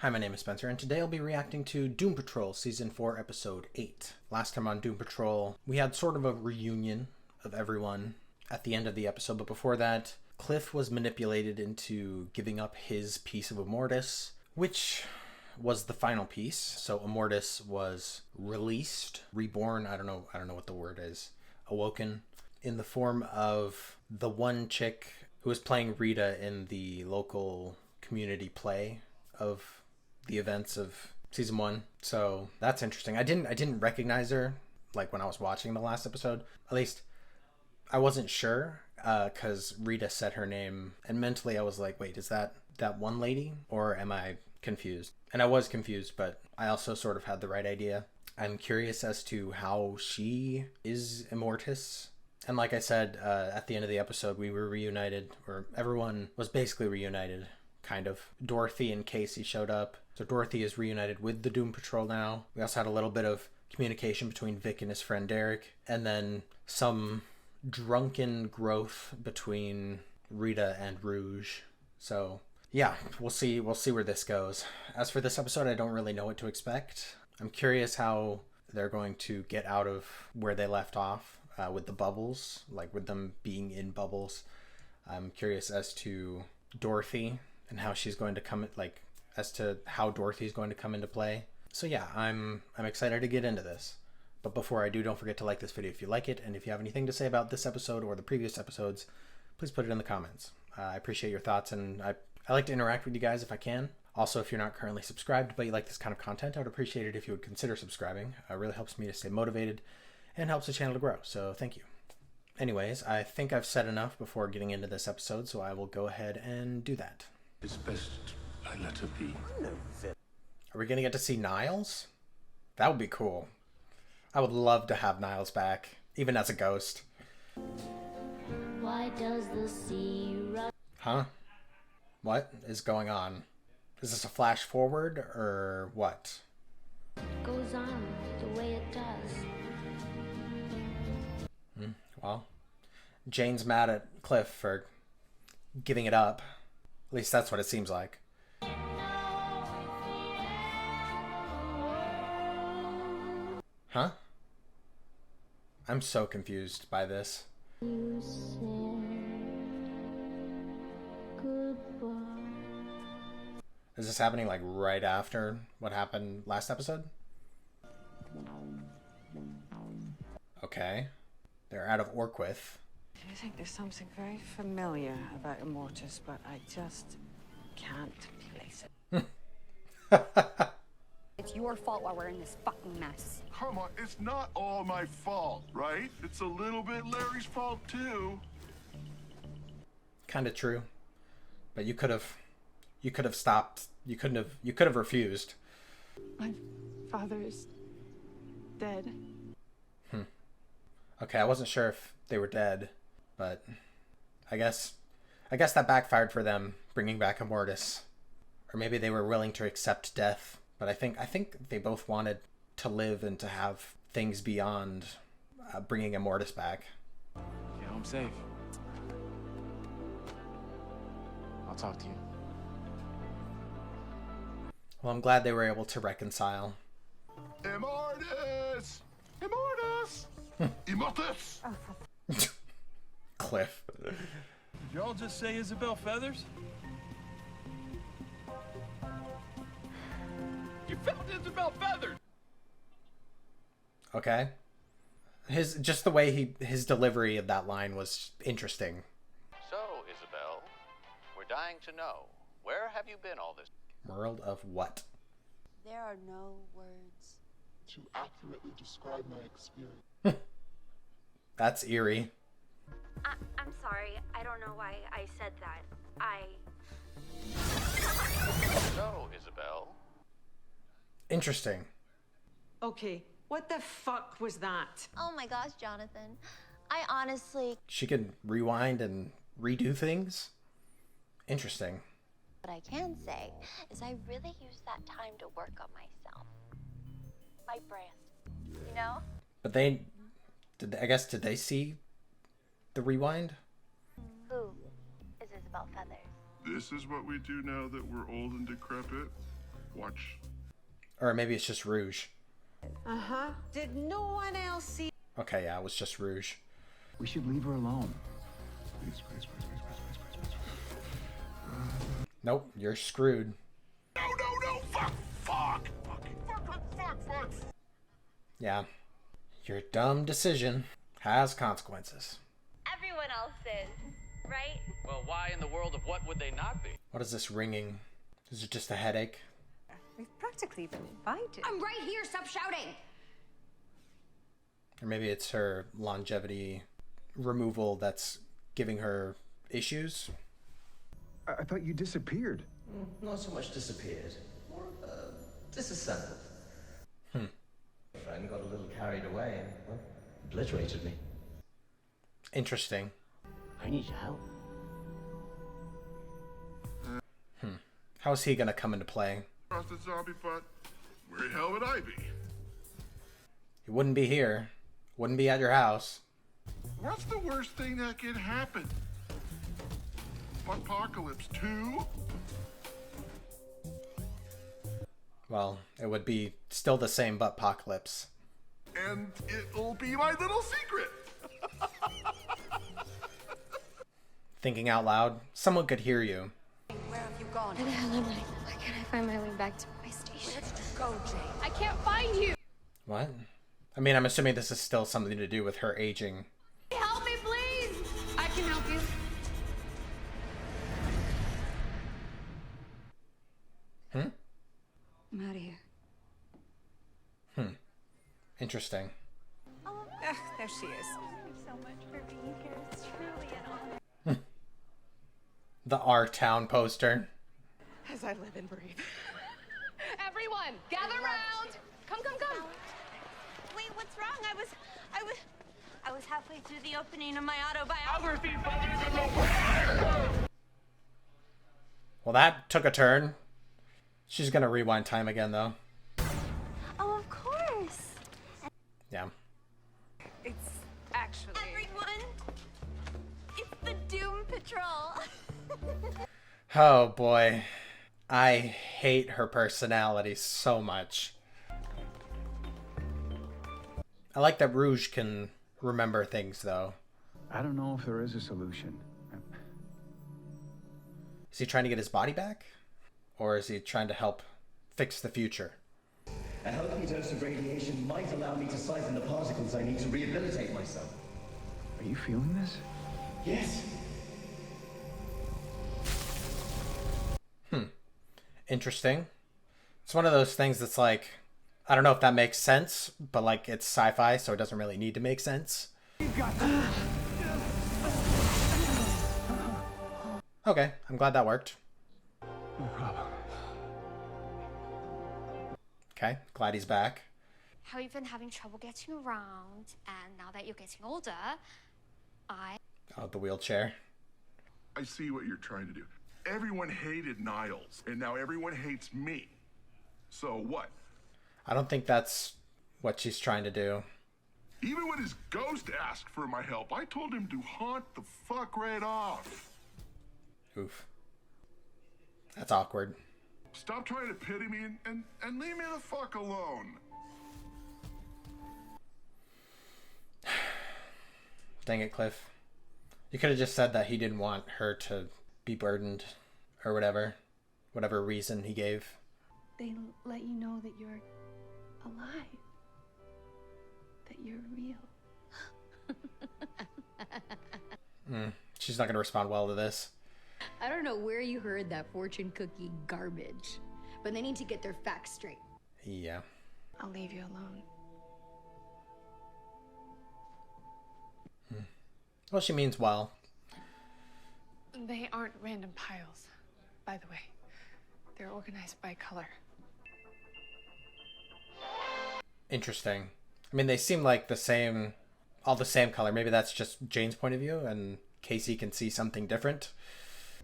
Hi, my name is Spencer, and today I'll be reacting to Doom Patrol Season 4, Episode 8. Last time on Doom Patrol, we had sort of a reunion of everyone at the end of the episode, but before that, Cliff was manipulated into giving up his piece of Immortus, which was the final piece. So Immortus was released, reborn, I don't know what the word is, awoken, in the form of the one chick who was playing Rita in the local community play of the events of season 1. So that's interesting. I didn't recognize her like when I was watching the last episode. At least I wasn't sure because Rita said her name, and mentally I was like, wait, is that one lady, or am I confused? And I was confused, but I also sort of had the right idea. I'm curious as to how she is Immortus. And like I said, at the end of the episode, we were reunited, or everyone was basically reunited, kind of. Dorothy and Casey showed up. So Dorothy is reunited with the Doom Patrol now. We also had a little bit of communication between Vic and his friend Derek, and then some drunken growth between Rita and Rouge. So yeah, we'll see where this goes. As for this episode, I don't really know what to expect. I'm curious how they're going to get out of where they left off with the bubbles, like with them being in bubbles. I'm curious as to Dorothy and how she's going to come, like, as to how Dorothy's going to come into play. So yeah, I'm excited to get into this. But before I do, don't forget to like this video if you like it, and if you have anything to say about this episode or the previous episodes, please put it in the comments. I appreciate your thoughts, and I like to interact with you guys if I can. Also, if you're not currently subscribed but you like this kind of content, I would appreciate it if you would consider subscribing. It really helps me to stay motivated and helps the channel to grow, so thank you. Anyways, I think I've said enough before getting into this episode, so I will go ahead and do that. It's best I let her be. Are we going to get to see Niles? That would be cool. I would love to have Niles back, even as a ghost. Why does the sea run? Huh? What is going on? Is this a flash forward, or what? Goes on the way it does. Well, Jane's mad at Cliff for giving it up. At least that's what it seems like. Huh? I'm so confused by this. You said goodbye. Is this happening like right after what happened last episode? Okay. They're out of Orquith. I think there's something very familiar about Immortus, but I just can't place it. It's your fault while we're in this fucking mess. Come on, it's not all my fault, right? It's a little bit Larry's fault too. Kind of true. But you could have stopped. You could have refused. My father is dead. Okay, I wasn't sure if they were dead, but I guess that backfired for them, bringing back Immortus. Or maybe they were willing to accept death, but I think they both wanted to live and to have things beyond bringing Immortus back. Get home safe. I'll talk to you. Well, I'm glad they were able to reconcile. Immortus! Immortus! Immortus! Cliff. Did y'all just say Isabel Feathers? You found Isabel Feathers! Okay. Just the way his delivery of that line was interesting. So, Isabel, we're dying to know, where have you been all this? World of what? There are no words To accurately describe my experience. That's eerie. I'm sorry. I don't know why I said that. So, Isabel, Interesting. Okay, what the fuck was that? Oh my gosh, Jonathan. I honestly... She can rewind and redo things? Interesting. What I can say is I really used that time to work on myself. My brand. You know? But did they see the rewind? Who is Isabel Feathers? This is what we do now that we're old and decrepit. Watch. Or maybe it's just Rouge. Uh-huh. Did no one else see? Okay, yeah, it was just Rouge. We should leave her alone. Please, please, please, please, please, please, please, please. Nope, you're screwed. No, no, no! Fuck! Fuck! Fucking fuck, fuck, fuck, fuck! Yeah. Your dumb decision has consequences. Everyone else is, right? Well, why in the world of what would they not be? What is this ringing? Is it just a headache? We've practically been invited. I'm right here. Stop shouting. Or maybe it's her longevity removal that's giving her issues? I thought you disappeared. Not so much disappeared, more disassembled. My friend got a little carried away and, well, obliterated me. Interesting. I need your help. How's he gonna come into play? Across the zombie butt. Where the hell would I be? He wouldn't be here. Wouldn't be at your house. What's the worst thing that could happen? Apocalypse 2? Well, it would be still the same but apocalypse. And it'll be my little secret. Thinking out loud, someone could hear you. Where have you gone? Where the hell am I? Why can't I find my way back to my station? Where'd you go, Jane? I can't find you! What? I mean, I'm assuming this is still something to do with her aging. Help me, please! I can help you. I'm out of here. Interesting. There she is. Thank you so much for being here. It's truly an honor. The R-Town poster. As I live and breathe. Everyone, gather round! Come, come, come! Wait, what's wrong? I was halfway through the opening of my autobiography. Well, that took a turn. She's gonna rewind time again, though. Oh, of course. Yeah. It's actually... Everyone, it's the Doom Patrol. Oh, boy. I hate her personality so much. I like that Rouge can remember things, though. I don't know if there is a solution. Is he trying to get his body back? Or is he trying to help fix the future? A healthy dose of radiation might allow me to siphon the particles I need to rehabilitate myself. Are you feeling this? Yes. Interesting. It's one of those things that's like, I don't know if that makes sense, but like it's sci-fi, so it doesn't really need to make sense. Okay, I'm glad that worked. No problem. Okay, glad he's back. How you've been having trouble getting around, and now that you're getting older, Oh, the wheelchair. I see what you're trying to do. Everyone hated Niles, and now everyone hates me. So what? I don't think that's what she's trying to do. Even when his ghost asked for my help, I told him to haunt the fuck right off. Oof. That's awkward. Stop trying to pity me and leave me the fuck alone. Dang it, Cliff. You could have just said that he didn't want her to be burdened or whatever reason he gave. they let you know that you're alive, that you're real. She's not going to respond well to this. I don't know where you heard that fortune cookie garbage, but they need to get their facts straight. Yeah. I'll leave you alone. Well, she means well. They aren't random piles, by the way. They're organized by color. Interesting. I mean, they seem like the same, all the same color. Maybe that's just Jane's point of view, and Casey can see something different.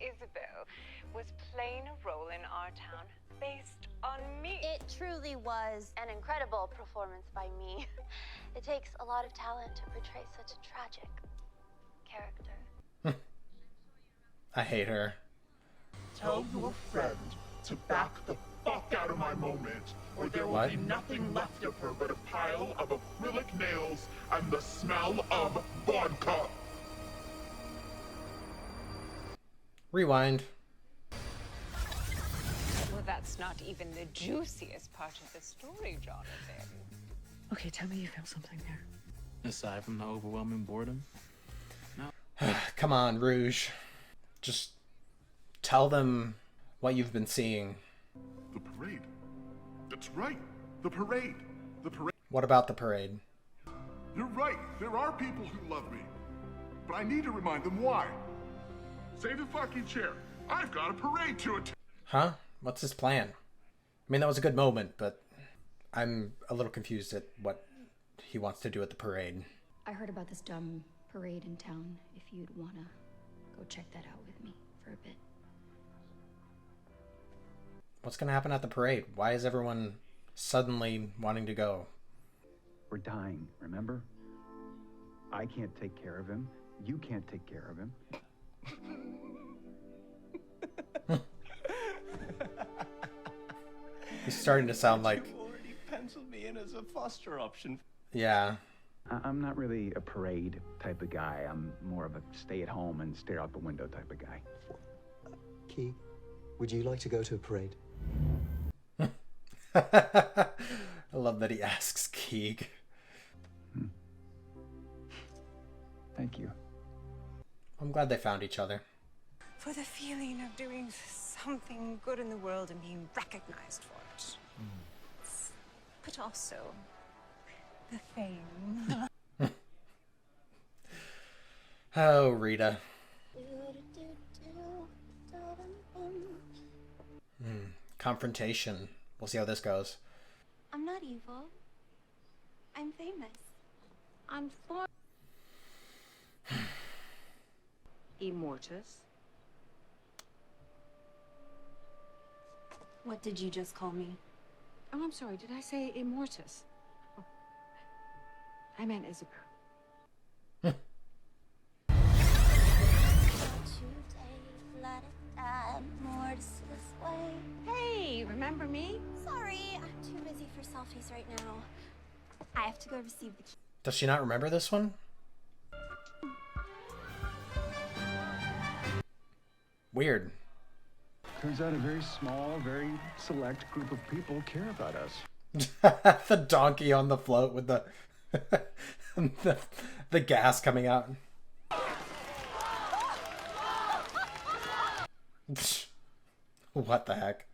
Isabel was playing a role in our town based on me. It truly was an incredible performance by me. It takes a lot of talent to portray such a tragic character. I hate her. Tell your friend to back the fuck out of my moment, or there will What? be nothing left of her but a pile of acrylic nails and the smell of vodka. Rewind. Well, that's not even the juiciest part of the story, Jonathan. Okay, tell me you feel something there. Aside from the overwhelming boredom. Come on, Rouge. Just tell them what you've been seeing. The parade. That's right. The parade. The parade. What about the parade? You're right. There are people who love me. But I need to remind them why. Save the fucking chair. I've got a parade to attend. Huh? What's his plan? I mean, that was a good moment, but I'm a little confused at what he wants to do at the parade. I heard about this dumb parade in town. If you'd wanna go check that out with me for a bit. What's gonna happen at the parade? Why is everyone suddenly wanting to go? We're dying, remember? I can't take care of him. You can't take care of him. He's starting to sound like... You already penciled me in as a foster option. Yeah. I'm not really a parade type of guy. I'm more of a stay at home and stare out the window type of guy. Key, would you like to go to a parade? I love that he asks Keeg. Thank you. I'm glad they found each other. For the feeling of doing something good in the world and being recognized for it. But also the fame. Oh, Rita. Confrontation. We'll see how this goes. I'm not evil. I'm famous. I'm for Immortus. What did you just call me? Oh, I'm sorry. Did I say Immortus? Oh. I meant Isabel. Hey, remember me? Sorry, I'm too busy for selfies right now. I have to go receive the key. Does she not remember this one? Weird. Turns out a very small, very select group of people care about us. The donkey on the float with the the gas coming out. What the heck?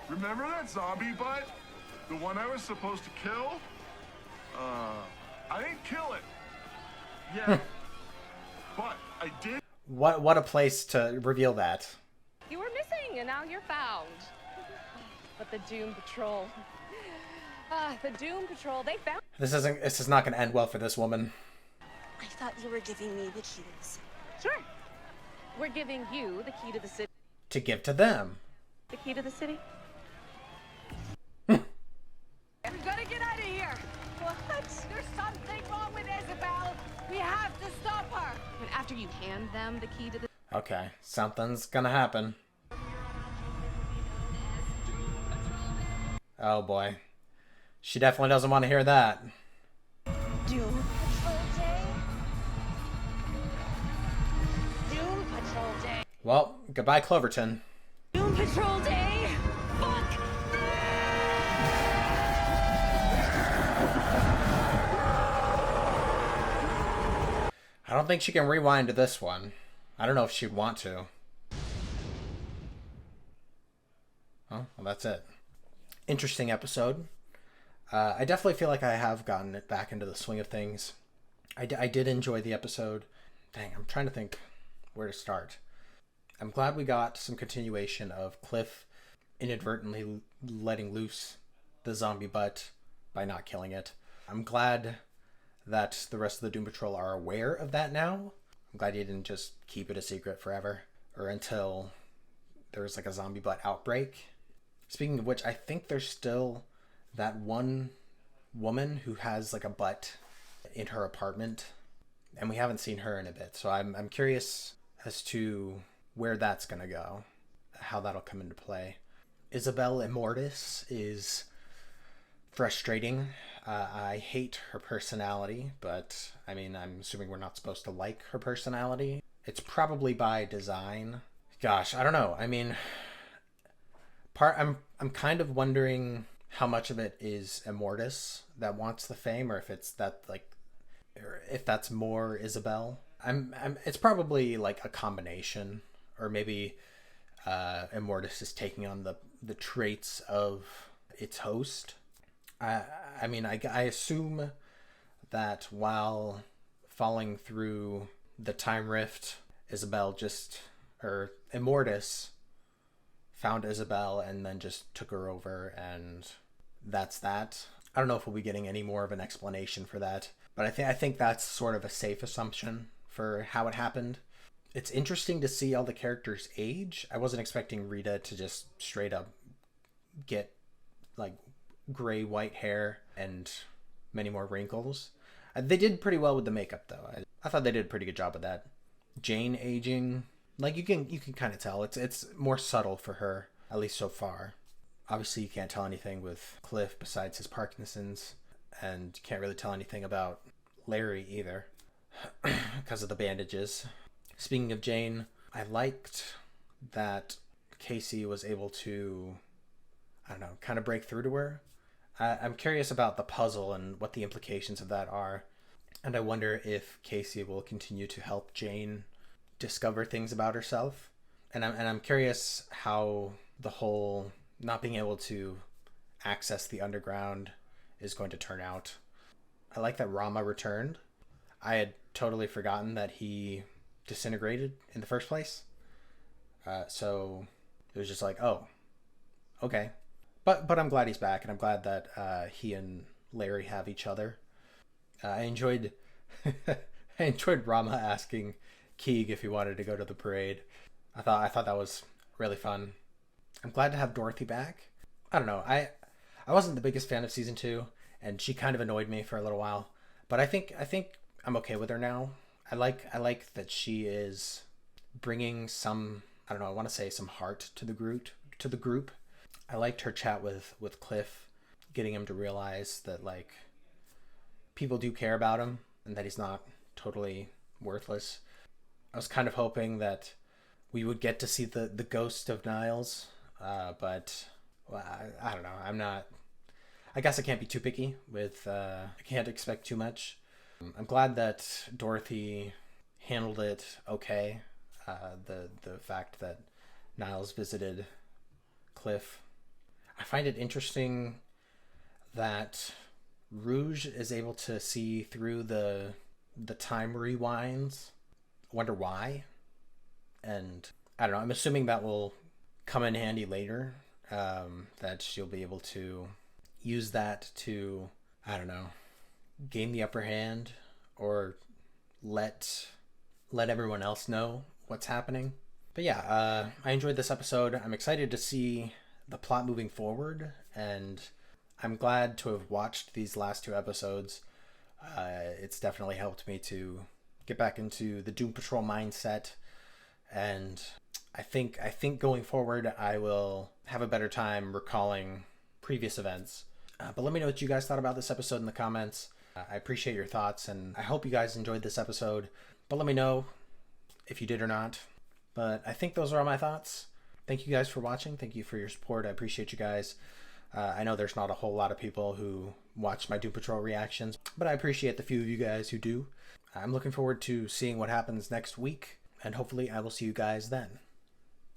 Remember that zombie butt? The one I was supposed to kill? I didn't kill it. Yeah. But I did. What a place to reveal that. You were missing, and now you're found. But the Doom Patrol... the Doom Patrol, they found... This is not going to end well for this woman. I thought you were giving me the key to the city. Sure. We're giving you the key to the city. To give to them. The key to the city? We gotta get out of here. What? There's something wrong with Isabel. We have to stop her. And after you hand them the key to the... Okay, something's gonna happen. Oh boy. She definitely doesn't want to hear that. Doom Patrol Day. Doom Patrol Day. Well, goodbye, Cloverton. Doom Patrol Day. Fuck. I don't think she can rewind to this one. I don't know if she'd want to. Oh, well, that's it. Interesting episode. I definitely feel like I have gotten it back into the swing of things. I did enjoy the episode. Dang, I'm trying to think where to start. I'm glad we got some continuation of Cliff inadvertently letting loose the zombie butt by not killing it. I'm glad that the rest of the Doom Patrol are aware of that now. I'm glad he didn't just keep it a secret forever or until there's like a zombie butt outbreak. Speaking of which, I think there's still that one woman who has like a butt in her apartment, and we haven't seen her in a bit. So I'm curious as to where that's gonna go, how that'll come into play. Isabel Immortus is frustrating. I hate her personality, but I mean, I'm assuming we're not supposed to like her personality. It's probably by design. Gosh, I don't know. I mean, I'm kind of wondering how much of it is Immortus that wants the fame, or if it's that like, or if that's more Isabel. It's probably like a combination, or maybe Immortus is taking on the traits of its host. I mean, I assume that while falling through the time rift, Immortus found Isabel and then just took her over, and that's that. I don't know if we'll be getting any more of an explanation for that, but I think that's sort of a safe assumption for how it happened. It's interesting to see all the characters age. I wasn't expecting Rita to just straight up get like gray white hair and many more wrinkles. They did pretty well with the makeup though. I thought they did a pretty good job with that. Jane aging, like you can kind of tell it's more subtle for her, at least so far. Obviously you can't tell anything with Cliff besides his Parkinson's, and you can't really tell anything about Larry either because of the bandages. Speaking of Jane, I liked that Casey was able to, I don't know, kind of break through to her. I'm curious about the puzzle and what the implications of that are. And I wonder if Casey will continue to help Jane discover things about herself. And I'm curious how the whole not being able to access the underground is going to turn out. I like that Rama returned. I had totally forgotten that he disintegrated in the first place. So it was just like, oh, okay. But I'm glad he's back, and I'm glad that he and Larry have each other. I enjoyed Rama asking Keeg if he wanted to go to the parade. I thought that was really fun. I'm glad to have Dorothy back. I don't know. I wasn't the biggest fan of season 2, and she kind of annoyed me for a little while. But I think I'm okay with her now. I like that she is bringing some, I don't know, I want to say some heart to the group. I liked her chat with Cliff, getting him to realize that like people do care about him and that he's not totally worthless. I was kind of hoping that we would get to see the ghost of Niles, but well, I don't know. I guess I can't be too picky with, I can't expect too much. I'm glad that Dorothy handled it okay. The fact that Niles visited Cliff. I find it interesting that Rouge is able to see through the time rewinds. I wonder why. And I don't know, I'm assuming that will come in handy later. That she'll be able to use that to, I don't know, gain the upper hand or let everyone else know what's happening. But yeah, I enjoyed this episode. I'm excited to see the plot moving forward, and I'm glad to have watched these last 2 episodes. It's definitely helped me to get back into the Doom Patrol mindset, and I think going forward I will have a better time recalling previous events. But let me know what you guys thought about this episode in the comments. I appreciate your thoughts, and I hope you guys enjoyed this episode. But let me know if you did or not. But I think those are all my thoughts. Thank you guys for watching. Thank you for your support. I appreciate you guys. I know there's not a whole lot of people who watch my Doom Patrol reactions, but I appreciate the few of you guys who do. I'm looking forward to seeing what happens next week, and hopefully I will see you guys then.